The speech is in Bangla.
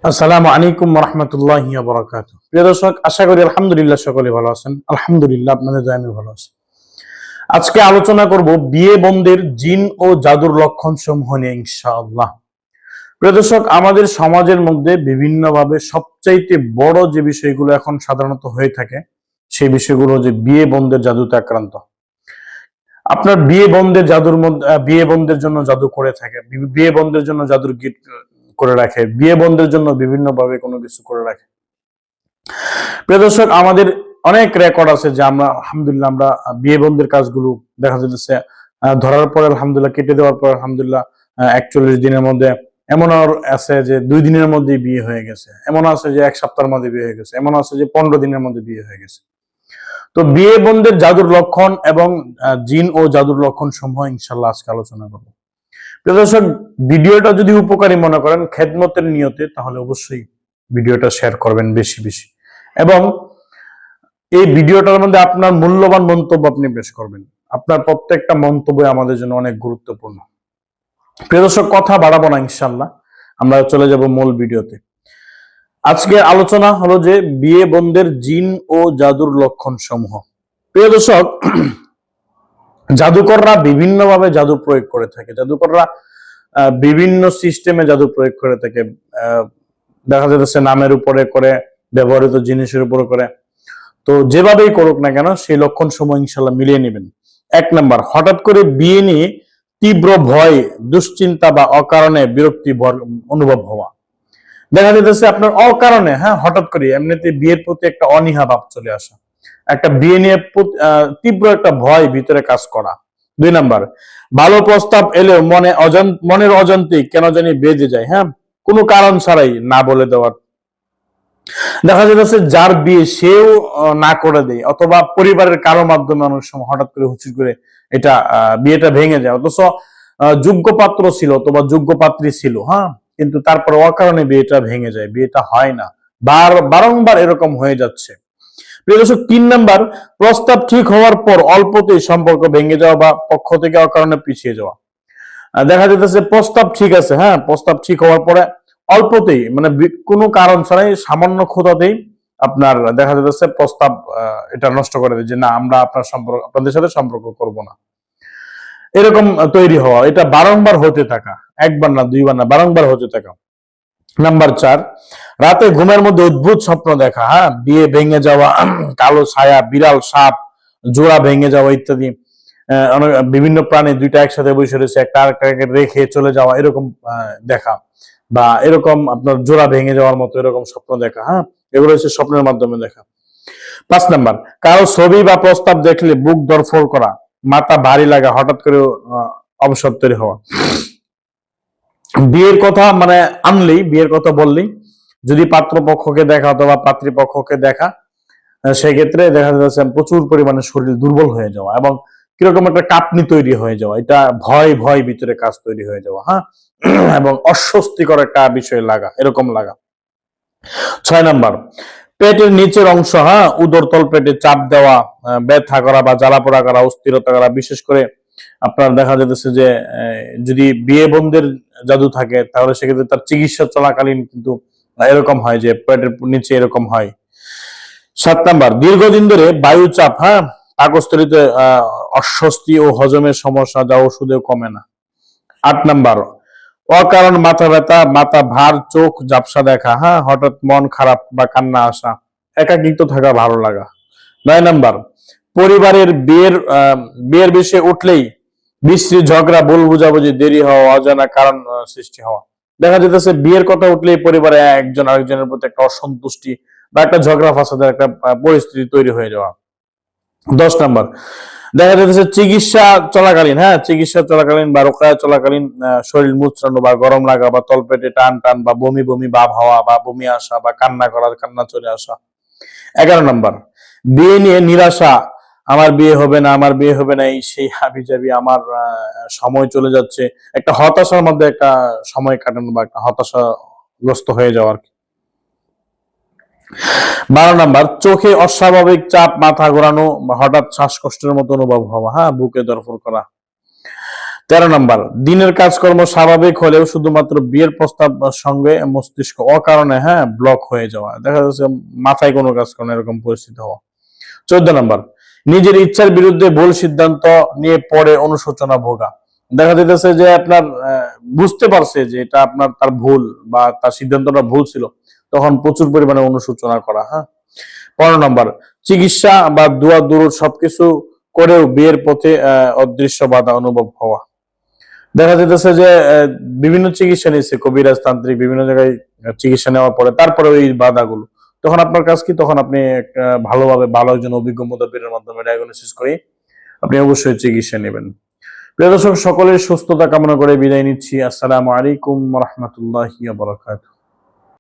আসসালামু আলাইকুম ওয়া রাহমাতুল্লাহি ওয়া বারাকাতুহু। প্রিয় দর্শক, আশা করি আলহামদুলিল্লাহ সকলে ভালো আছেন। আলহামদুলিল্লাহ, আপনাদের দয়ায় আমি ভালো আছি। আজকে আলোচনা করব বিয়ে বন্ধের জিন ও জাদুর লক্ষণ সমূহ নিয়ে ইনশাআল্লাহ। প্রিয় দর্শক, আমাদের সমাজের মধ্যে বিভিন্নভাবে সবচাইতে বড় যে বিষয়গুলো এখন সাধারণত হয়ে থাকে সেই বিষয়গুলো যে বিয়ে বন্ধের জাদুতে আক্রান্ত। আপনার বিয়ে বন্ধের জন্য জাদু করে থাকে, বিয়ে বন্ধের জন্য জাদুর গিট করে রাখে, বিয়ে বন্ধের জন্য বিভিন্ন ভাবে কোনো কিছু করে রাখে। প্রিয় দর্শক, আমাদের অনেক রেকর্ড আছে যে আমরা আলহামদুলিল্লাহ আমরা বিয়ে বন্ধের কাজগুলো দেখা যাচ্ছে ধরার পর আলহামদুলিল্লাহ, কেটে দেওয়ার পর আলহামদুলিল্লাহ 41 দিনের মধ্যে, এমন আর আছে যে 2 দিনের মধ্যে বিয়ে হয়ে গেছে, এমন আছে যে 1 সপ্তাহের মধ্যে বিয়ে হয়ে গেছে, এমন আছে যে 15 দিনের মধ্যে বিয়ে হয়ে গেছে। তো বিয়ে বন্ধের জাদুর লক্ষণ এবং জিন ও জাদুর লক্ষণ সমূহ ইনশাআল্লাহ আজকে আলোচনা করব। প্রিয় দর্শক, ভিডিওটা যদি উপকারী মনে করেন খেদমতের নিয়তে, তাহলে অবশ্যই ভিডিওটা শেয়ার করবেন বেশি বেশি, এবং এই ভিডিওটার মধ্যে আপনার মূল্যবান মন্তব্য আপনি পেশ করবেন। আপনার প্রত্যেকটা মন্তব্য আমাদের জন্য অনেক গুরুত্বপূর্ণ। প্রিয় দর্শক, কথা বাড়াবো না, ইনশাআল্লাহ আমরা চলে যাব মূল ভিডিওতে। আজকের আলোচনা হলো যে বিয়ে বন্ধের জিন ও জাদুর লক্ষণ সমূহ। প্রিয় দর্শক, জাদুকররা বিভিন্নভাবে জাদু প্রয়োগ করে থাকে। জাদুকররা বিভিন্ন সিস্টেমে জাদু প্রয়োগ করে থাকে। দেখা যাচ্ছে নামের উপরে করে, ব্যবহৃত জিনিসের উপরে করে। তো যেভাবেই করুক না কেন, সেই লক্ষণ সমূহ ইনশাল্লাহ মিলিয়ে নেবেন। 1 নাম্বার, হঠাৎ করে বিয়ে নিয়ে তীব্র ভয়, দুশ্চিন্তা বা অকারণে বিরক্তি অনুভব হওয়া। দেখা যাচ্ছে আপনার অকারণে, হঠাৎ করে এমনিতে বিয়ের প্রতি একটা অনীহা ভাব চলে আসা, একটা বিয়ে নিয়ে তীব্র একটা ভয় ভিতরে কাজ করা। 2 নাম্বার, ভালো প্রস্তাব এলেও মনের অজান্তেই কেন জানি বেঁধে যায়, কোনো কারণ ছাড়াই না বলে দেওয়ার। দেখা যাচ্ছে যার বিয়ে সেও না করে দেয়, অথবা পরিবারের কারো মাধ্যমে অনেক সময় হঠাৎ করে হুচুট করে এটা বিয়েটা ভেঙে যায়, অথচ যোগ্য পাত্র ছিল অথবা যোগ্য পাত্রী ছিল, কিন্তু তারপর অকারণে বিয়েটা ভেঙে যায়, বিয়েটা হয় না। বারংবার এরকম হয়ে যাচ্ছে। প্রিয় দর্শক, 3 নাম্বার, প্রস্তাব ঠিক হওয়ার পর অল্পতেই সম্পর্ক ভেঙে যাওয়া বা পক্ষ থেকে অকারণে পিছিয়ে যাওয়া। দেখা যাচ্ছে প্রস্তাব ঠিক আছে, প্রস্তাব ঠিক হওয়ার পরে অল্পতেই, মানে কোনো কারণ ছাড়াই, সামান্য খোঁটাতেই আপনার দেখা যাচ্ছে প্রস্তাব এটা নষ্ট করে দেয়, যে না, আমরা আপনাদের সাথে সম্পর্ক করব না, এরকম তৈরি হওয়া। এটা বারংবার হতে থাকা, একবার না, 2বার না, বারংবার হতে থাকা। নাম্বার 4, রাতে ঘুমের মধ্যে অদ্ভুত স্বপ্ন দেখা, বিয়ে ভেঙে যাওয়া, কালো ছায়া, বিড়াল, সাপ, জোড়া ভেঙে যাওয়া ইত্যাদি। বিভিন্ন প্রাণী দুইটা একসাথে বসে রয়েছে, একটা আরেকটাকে রেখে চলে যাওয়া, এরকম দেখা, বা এরকম আপনার জোড়া ভেঙে যাওয়ার মতো এরকম স্বপ্ন দেখা, এগুলো হচ্ছে স্বপ্নের মাধ্যমে দেখা। 5 নাম্বার, কারো ছবি বা প্রস্তাব দেখলে বুক ধড়ফড় করা, মাথা ভারী লাগা, হঠাৎ করে অবসর তৈরি হওয়া। বিয়ের কথা মানে বিয়ের কথা বললেই, যদি পাত্রপক্ষকে দেখা অথবা পাত্রীপক্ষকে দেখা, সেক্ষেত্রে দেখা যাচ্ছে প্রচুর পরিমাণে শরীর দুর্বল হয়ে যাওয়া এবং কিরকম একটা কাঁপনি তৈরি হয়ে যাওয়া, এটা ভয় ভয় ভিতরে কাজ তৈরি হয়ে যাওয়া, এবং অস্বস্তিকর একটা বিষয় লাগা, এরকম লাগা। 6 নাম্বার, পেটের নিচের অংশ, উদরতল পেটে চাপ দেওয়া, ব্যথা করা বা জ্বালা পোড়া করা, অস্থিরতা করা। বিশেষ করে আপনার দেখা যাচ্ছে যে যদি বিয়ে বন্ধের জাদু থাকে, তাহলে সেক্ষেত্রে তার চিকিৎসা চলাকালীন কিন্তু এরকম হয় যে পেটের নিচে এরকম হয়। 7 নাম্বার, দীর্ঘদিন ধরে বায়ু চাপ, পাকস্থলীতে অস্বস্তি ও হজমের সমস্যা, যা ওষুধেও কমে না। 8 নাম্বার, অকারণ মাথা ব্যথা, মাথা ভার, চোখ ঝাপসা দেখা, হঠাৎ মন খারাপ বা কান্না আসা, একাকিত্ব থাকা, ভালো লাগা। 9 নাম্বার, পরিবারের বিয়ের বিষয়ে উঠলেই বিশ্রী ঝগড়া, ভুল বুঝাবুঝি, দেরি হওয়া, অজানা কারণ সৃষ্টি হওয়া। দেখা যেতেছে বিয়ের কথা উঠলেই পরিবারে একজন আরেকজনের প্রতি একটা অসন্তুষ্টি বা একটা ঝগড়া ফাসাদের একটা পরিস্থিতি তৈরি হয়ে যাওয়া। 10 নাম্বার, দেখা যাচ্ছে চিকিৎসা চলাকালীন বা রোকায়া চলাকালীন শরীর মুচড়ানো বা গরম লাগা বা তলপেটে টান টান বা বমি বমি ভাব হওয়া বা বমি আসা বা কান্না চলে আসা। 11 নাম্বার, বিয়ে নিয়ে নিরাশা, আমার বিয়ে হবে না, আমার বিয়ে হবে না, এই সেই হাবিজাবি, আমার সময় চলে যাচ্ছে, একটা হতাশার মধ্যে একটা সময় কাটানো বা একটা হতাশাগ্রস্ত হয়ে যাওয়া আর কি। 12 নাম্বার, চোখে অস্বাভাবিক চাপ, মাথা ঘোরানো বা হঠাৎ শ্বাসকষ্টের মতো অনুভব হওয়া, বুকে ধড়ফড় করা। 13 নম্বর, দিনের কাজকর্ম স্বাভাবিক হলেও শুধুমাত্র বিয়ের প্রস্তাব সঙ্গে মস্তিষ্ক অকারণে ব্লক হয়ে যাওয়া, দেখা যাচ্ছে মাথায় কোনো কাজ করে না, এরকম পরিস্থিতি হওয়া। 14 নম্বর, নিজের ইচ্ছার বিরুদ্ধে ভুল সিদ্ধান্ত নিয়ে পরে অনুশোচনা ভোগা, দেখা যেতেছে যে আপনার বুঝতে পারছে যে এটা আপনার তার ভুল বা তার সিদ্ধান্তটা ভুল ছিল, তখন প্রচুর পরিমাণে অনুশোচনা করা। 15 নম্বর, চিকিৎসা বা দোয়া দুরূদ সবকিছু করেও বিয়ের পথে অদৃশ্য বাধা অনুভব হওয়া, দেখা যেতেছে যে বিভিন্ন চিকিৎসা নিচ্ছে, কবিরাজ তান্ত্রিক বিভিন্ন জায়গায় চিকিৎসা নেওয়ার পরে তারপরে ওই বাধাগুলো, তখন আপনার কাজ কি, তখন আপনি ভালোভাবে ভালো একজন অভিজ্ঞ মুতাব্বিরের মাধ্যমে ডায়াগনোসিস করে আপনি অবশ্যই চিকিৎসা নেবেন। প্রিয় দর্শক, সকলের সুস্থতা কামনা করে বিদায় নিচ্ছি। আসসালামু আলাইকুম ওয়া রাহমাতুল্লাহি ওয়া বারাকাতুহু।